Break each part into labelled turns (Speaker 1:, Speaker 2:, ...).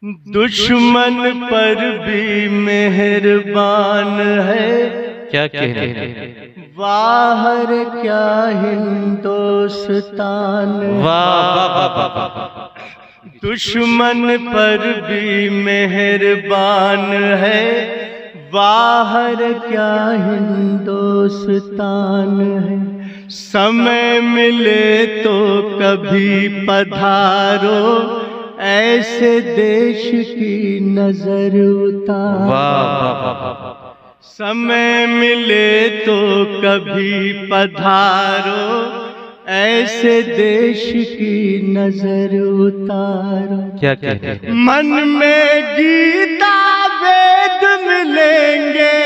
Speaker 1: दुश्मन पर भी मेहरबान है।
Speaker 2: क्या कहने,
Speaker 1: वाहर क्या हिंदुस्तान।
Speaker 2: वाह वाह वाह वाह वाह।
Speaker 1: दुश्मन पर भी मेहरबान है। वाहर क्या हिंदुस्तान है। समय मिले तो कभी पधारो, ऐसे देश की नजर उतारो।
Speaker 2: वाह वाह वाह वाह।
Speaker 1: समय मिले तो कभी पधारो, ऐसे देश की नजर उतारो।
Speaker 2: क्या कहते,
Speaker 1: मन में गीता वेद मिलेंगे,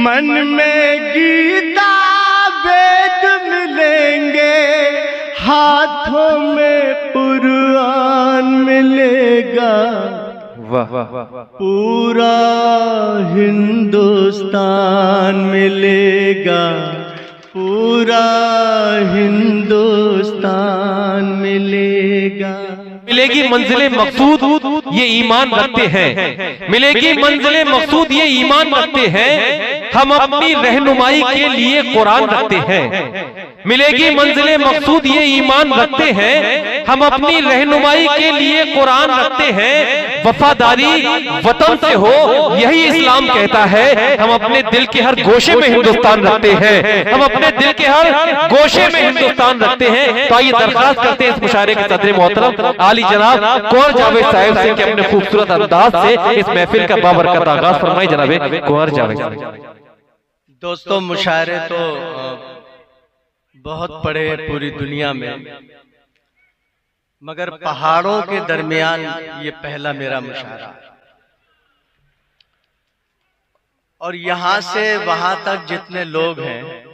Speaker 1: मन में गीता वेद मिलेंगे, हाथों में कुरान मिलेगा।
Speaker 2: वाह वाह वाह।
Speaker 1: पूरा हिंदुस्तान मिलेगा, पूरा हिंदुस्तान मिलेगा।
Speaker 2: मिलेगी मंजिले मकसूद ये ईमान रखते हैं, मिलेगी मंजिले मकसूद ये ईमान रखते हैं, हम अपनी रहनुमाई के लिए कुरान रखते हैं। मिलेगी मंजिले मकसूद ये ईमान रखते हैं, हम अपनी रहनुमाई के लिए कुरान रखते हैं। वफादारी वतन से हो यही इस्लाम कहता है। हम अपने दिल के हर गोशे में हिंदुस्तान रखते हैं, हम अपने दिल के हर गोशे में हिंदुस्तान रखते हैं। तो आइए दरख्वास्त करते हैं इस मुशायरे के सदर मोहतरम आली जनाब कुंवर जावेद साहब से कि अपने खूबसूरत अंदाज से इस महफिल का बाबरकत आगाज फरमाई। जनाब कुंवर जावेद।
Speaker 1: दोस्तों, मुशायरे तो बहुत पड़े पूरी दुनिया में, मगर पहाड़ों के दरमियान ये पहला मेरा मुशायरा। और यहां से वहां तक जितने लोग हैं,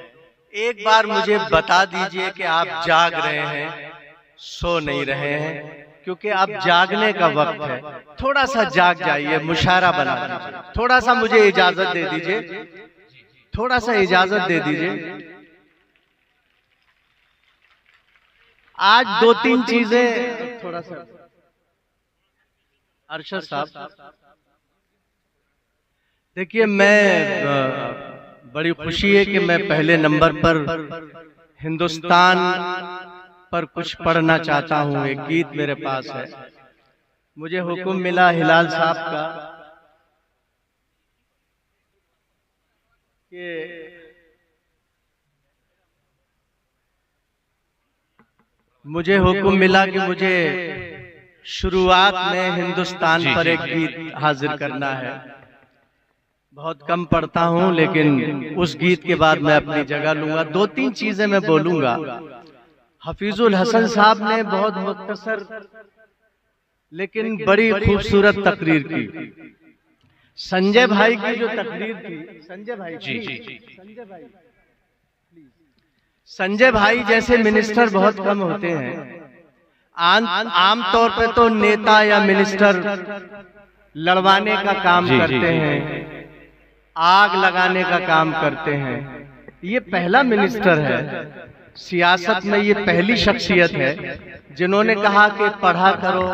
Speaker 1: एक बार मुझे बता दीजिए कि आप जाग रहे हैं, सो नहीं रहे हैं, क्योंकि अब जागने का वक्त है। थोड़ा सा जाग जाइए, मुशायरा बना दीजिए। थोड़ा सा मुझे इजाजत दे दीजिए, थोड़ा सा इजाजत दे दीजिए। आज दो तीन चीजें थोड़ा सा अरशद साहब देखिए, मैं बड़ी खुशी है कि मैं पहले नंबर पर हिंदुस्तान पर कुछ पढ़ना चाहता हूं। एक गीत मेरे पास है, मुझे हुक्म मिला हिलाल साहब का कि मुझे हुक्म मिला कि मुझे शुरुआत में हिंदुस्तान पर एक गीत हाजिर करना है। बहुत कम पढ़ता हूं, लेकिन उस गीत के बाद मैं अपनी जगह लूंगा। दो तीन चीजें मैं बोलूंगा। हफीजुल हसन साहब ने बहुत मुख्तसर लेकिन बड़ी खूबसूरत तकरीर की। संजय भाई की जो तकरीर थी, संजय भाई जी, संजय भाई जैसे मिनिस्टर बहुत कम होते हैं। आम तौर पे तो नेता या मिनिस्टर लड़वाने का काम करते हैं, आग लगाने का काम करते हैं। ये पहला मिनिस्टर है सियासत में, ये पहली शख्सियत है जिन्होंने कहा कि पढ़ा करो,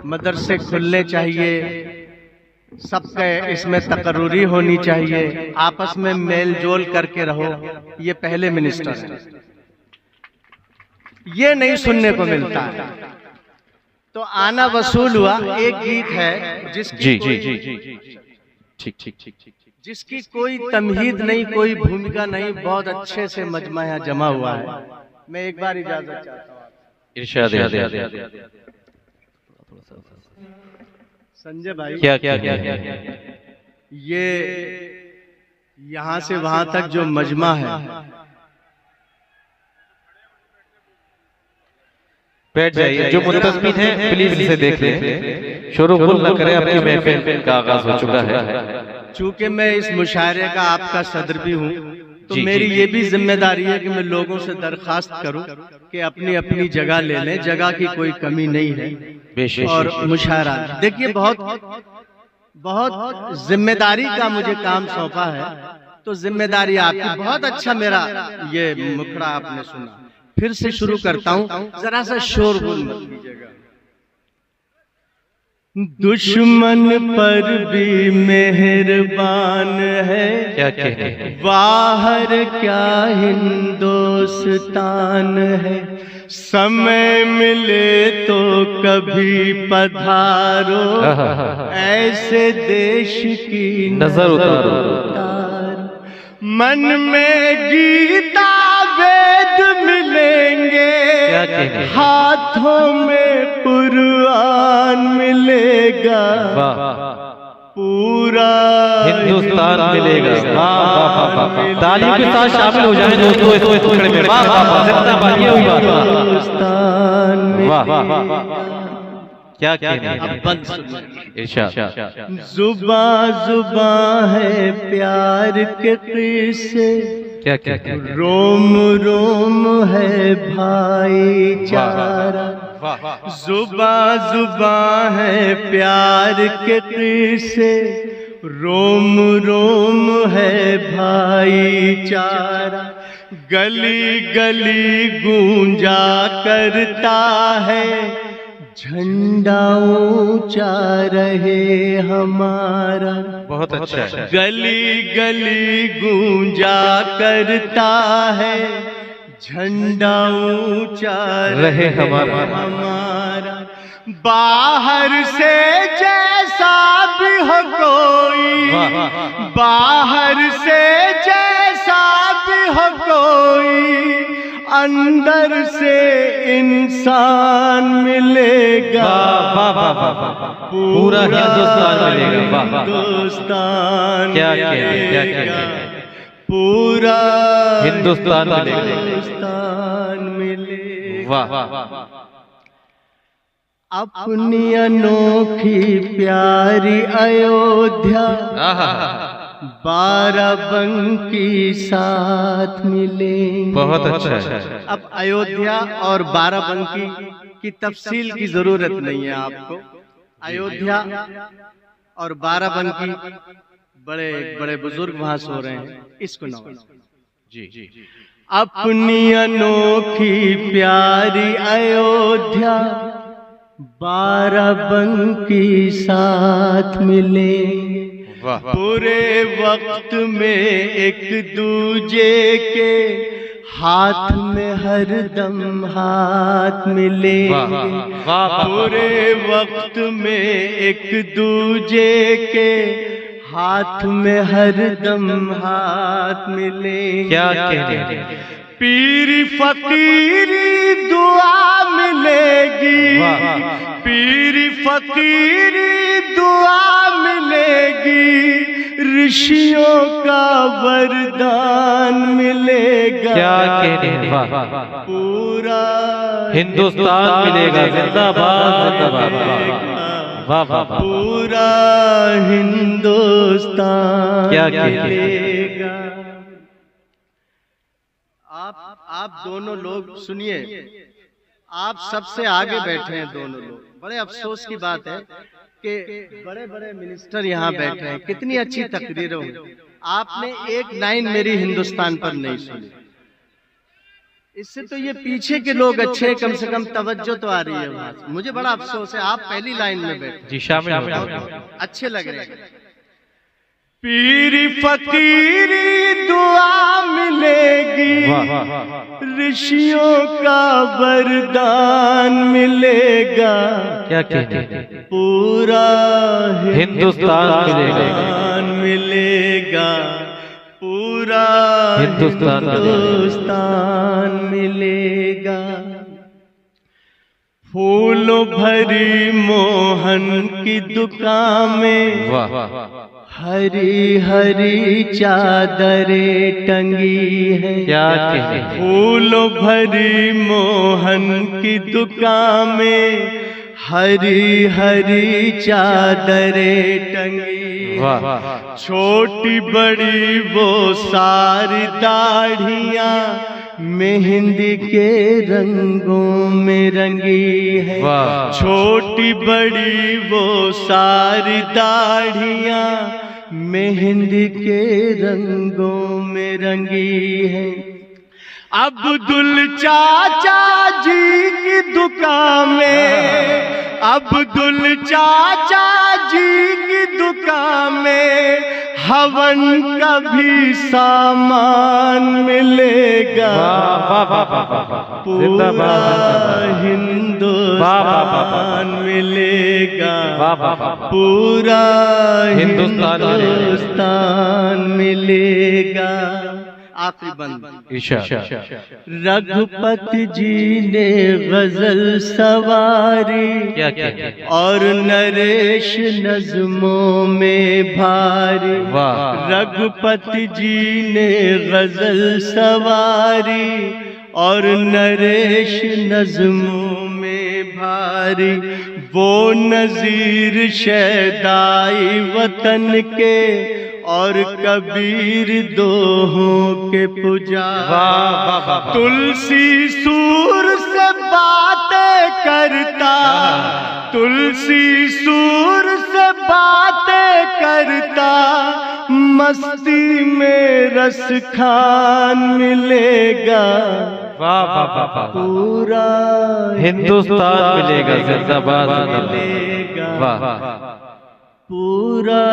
Speaker 1: मदरसे खुलने चाहिए, सबके इसमें तकर्रुरी होनी चाहिए, आपस में मेल जोल करके रहो। ये पहले मिनिस्टर हैं, ये नहीं सुनने को मिलता है। तो आना वसूल हुआ एक गीत है जिसकी जिसकी कोई तमहीद नहीं, कोई भूमिका नहीं, बहुत अच्छे से मजमा यहाँ जमा हुआ है। मैं एक बार इजाजत चाहता हूँ। संजय भाई,
Speaker 2: क्या क्या क्या
Speaker 1: ये यहाँ से वहां तक जो मजमा है,
Speaker 2: बैठ जाइए। जो मुतस्मीन है प्लीज इसे देख लें, शोरगुल न करें, आपकी महफिल का आगाज हो चुका है।
Speaker 1: चूंकि मैं इस मुशायरे का आपका सदर भी हूँ, तो मेरी ये भी जिम्मेदारी है कि मैं लोगों से दरखास्त करूं कि अपनी अपनी जगह ले लें। जगह की कोई कमी नहीं है। और मुशायरा देखिए, बहुत जिम्मेदारी का मुझे काम सौंपा है, तो जिम्मेदारी आपकी। बहुत अच्छा मेरा ये मुखड़ा आपने सुना। फिर से शुरू करता हूं, जरा सा शोरगुल मत कीजिएगा। दुश्मन पर भी मेहरबान है,
Speaker 2: क्या कहने हैं।
Speaker 1: बाहर क्या हिंदुस्तान है। समय मिले तो कभी पधारो, ऐसे देश की
Speaker 2: नजर उतारो।
Speaker 1: मन में गीता वेद मिलेंगे,
Speaker 2: क्या कहने हैं।
Speaker 1: हाथों में कुरान मिलेगा, पूरा
Speaker 2: हिंदुस्तान मिलेगा। वाह वाह वाह वाह, तालियों के साथ शामिल हो जाएं दोस्तों इस टुकड़े में। वाह वाह वाह, जिंदाबाद, ये हुई बात।
Speaker 1: हिंदुस्तान
Speaker 2: वाह वाह वाह, क्या कहने हैं।
Speaker 1: अब बंद सुनिए।
Speaker 2: इरशाद।
Speaker 1: जुबा जुबा है प्यार के किस्से,
Speaker 2: क्या कहते हैं।
Speaker 1: रोम रोम है भाईचारा। जुबा जुबा है प्यार के किस्से, रोम रोम है भाईचारा। गली गली गूंजा करता है, झंडा ऊंचा रहे हमारा।
Speaker 2: बहुत अच्छा है।
Speaker 1: गली गली गूंजा करता है, झंडा ऊंचा
Speaker 2: रहे हमारा।
Speaker 1: बाहर से जैसा भी हो कोई, बाहर से जैसा भी हो कोई, अंदर से इंसान मिलेगा।
Speaker 2: पूरा हिंदुस्तान मिलेगा।
Speaker 1: हिंदुस्तान
Speaker 2: क्या कहने, क्या कहने।
Speaker 1: पूरा
Speaker 2: हिंदुस्तान मिलेगा।
Speaker 1: हिंदुस्तान मिलेगा।
Speaker 2: वाह।
Speaker 1: अपनी अनोखी प्यारी अयोध्या, बाराबंकी साथ मिलेंगे।
Speaker 2: बहुत अच्छा है।
Speaker 1: अब अयोध्या और बाराबंकी की तफसील की जरूरत नहीं है आपको। अयोध्या और बाराबंकी बड़े बड़े बुजुर्ग वहां सो रहे हैं, इसको नवाज जी। अपनी अनोखी प्यारी अयोध्या, बाराबंकी साथ मिलेंगे। पूरे वक्त में एक दूजे के हाथ में हरदम हाथ मिलेंगे। पूरे वक्त में एक दूजे के हाथ में हरदम हाथ मिलेंगे।
Speaker 2: क्या कहते हैं।
Speaker 1: पीरी फकीरी दुआ मिलेगी, पीरी फकीरी दुआ मिलेगी, ऋषियों का वरदान मिलेगा।
Speaker 2: क्या कहते हैं।
Speaker 1: पूरा
Speaker 2: हिंदुस्तान मिलेगा। जिंदाबाद जिंदाबाद। वाह वाह।
Speaker 1: पूरा हिंदुस्तान
Speaker 2: क्या कहते
Speaker 1: मिलेगा। आप दोनों लोग सुनिए, आप सबसे आगे बैठे हैं दोनों लोग। बड़े अफसोस की बात है कि बड़े बड़े मिनिस्टर यहाँ बैठे हैं। कितनी अच्छी तकरीरें हुई, आपने एक लाइन मेरी हिंदुस्तान पर नहीं सुनी। इससे तो ये पीछे के लोग अच्छे, कम से कम तवज्जो तो आ रही है वहां से। मुझे बड़ा अफसोस है, आप पहली लाइन में बैठे
Speaker 2: जी, शामिल हो जाओ।
Speaker 1: अच्छे लग रहे हैं। पीरी फकीरी दुआ मिलेगी, ऋषियों का वरदान मिलेगा।
Speaker 2: क्या कहते हैं।
Speaker 1: पूरा
Speaker 2: हिंदुस्तान
Speaker 1: मिलेगा। पूरा
Speaker 2: हिंदुस्तान
Speaker 1: मिलेगा। फूलों भरी मोहन की दुकान में, हरी हरी चादरें टंगी है।
Speaker 2: क्या कहते हैं।
Speaker 1: फूलों भरी मोहन की दुकान में, हरी हरी चादरें टंगी। छोटी बड़ी वो सारी दाढ़ियां मेहंदी के रंगों में रंगी है। छोटी बड़ी वो सारी दाढ़ियां मेहंदी के रंगों में रंगी है। अब्दुल चाचा जी की दुकान में अब्दुल चाचा जी की दुकान में हवन का भी सामान मिलेगा। पूरा हिंदुस्तान मिलेगा, पूरा हिंदुस्तान मिलेगा। आखिरी बंद। रघुपति जी ने गजल सवारी और नरेश नज़्मों में भारी। रघुपति जी ने गजल सवारी और नरेश नज़्मों में भारी। वो नज़ीर शहदाई वतन के और कबीर दोहों के पुजारी। तुलसी सूर से बातें करता, तुलसी सूर से बातें करता, मस्ती में रस खान मिलेगा। पूरा
Speaker 2: हिंदुस्तान मिलेगा, जिंदाबाद
Speaker 1: मिलेगा, पूरा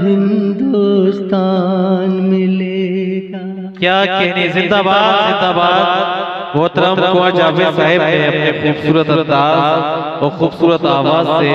Speaker 1: हिंदुस्तान मिलेगा।
Speaker 2: क्या कहने, जिंदाबाद जिंदाबाद। मोहतरम ख्वाजा जावेद साहब ने अपने खूबसूरत अंदाज और खूबसूरत आवाज से